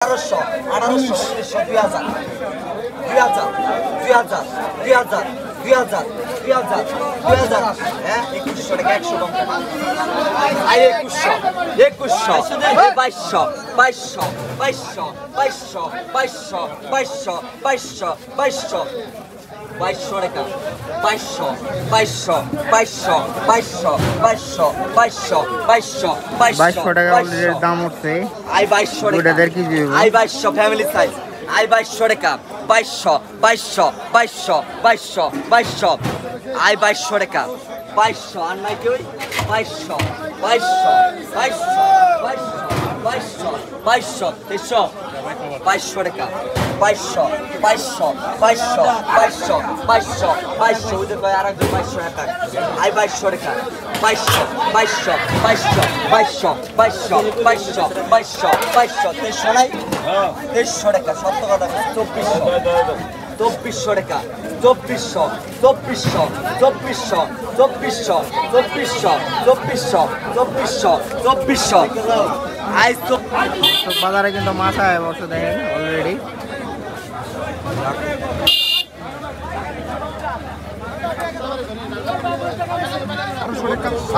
1800 1900 2000 হ্যাঁ 2100 টাকা 100 কম আই 2100 2200 টাকা 2200 টাকা অলরেডি দাম উঠছে আই 2200 টাকা আই 2200 ফ্যামিলি সাইজ আই 2200 টাকা 2200 আই 2200 টাকা 2200 আর নাই কই 2200 টাকা 2200 ওদের ভাই আরেকজন 2200 টাকা আই 2200 টাকা 2200 নাই 2300 টাকা সত্য কথা 2400 টাকা 2400 আই বাজারে কিন্তু মাথায় বসে দেখেন অলরেডি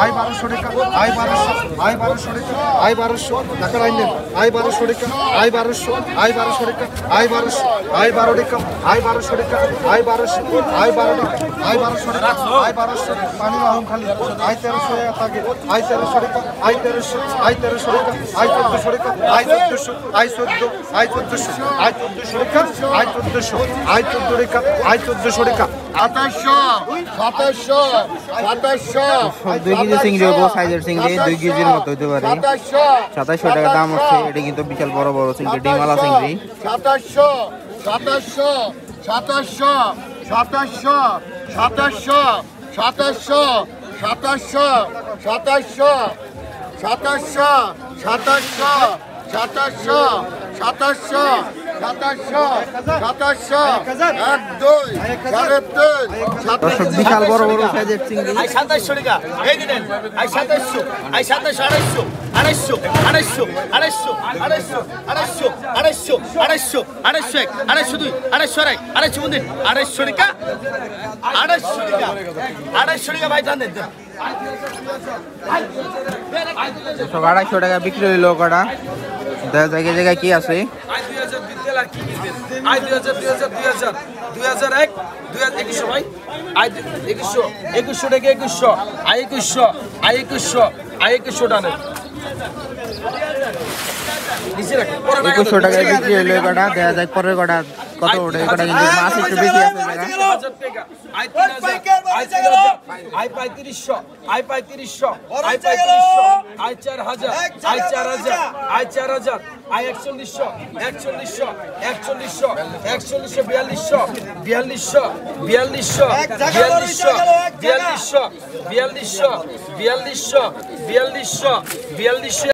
আই 1200 টাকা আই 1200 টাকা আই 1200 টাকা লাইনে আই 1200 টাকা আই 1200 টাকা আই 12 টাকা আই 1200 টাকা আই 1200 টাকা আই 1200 টাকা আই 1200 পানি আহম খালি আই 1300 টাকা থাকে আই 1300 টাকা আই 1300 টাকা আই 1400 টাকা আই 1400 আই 14 আই 1400 টাকা আই 1400 আই 14 টাকা আই 1400 টাকা 2800 2 কেজি চিংড়ি বড় সাইজের চিংড়ি 2 কেজির মতো হতে পারে 2700 টাকা দাম হচ্ছে এটা কিন্তু বিশাল বড় বড় চিংড়ি ডিমালা চিংড়ি 2700 বিশাল বড় বড় সাইজের চিংড়ি আই 2700 টাকা এই দিলেন আই 2700 250 টাকা ভাই টান দেন সব 250 টাকা বিক্রি হইলো কটা জায়গায় জায়গায় কি আছে আই 2000 বিদ্যালয় কি কিনবেন আই 2000 2001 2100 ভাই আই 2100 টাকা 2100 আই 2100 টানে 2100 টাকায় বিক্রি হইলো কটা দেখা যায় পরের কটা কত ওঠে কটা কিন্তু মাছ একটু বেশি আছে জায়গা I 3000 I 3500 I 4000 I 4000 I 4100 I 4100 4200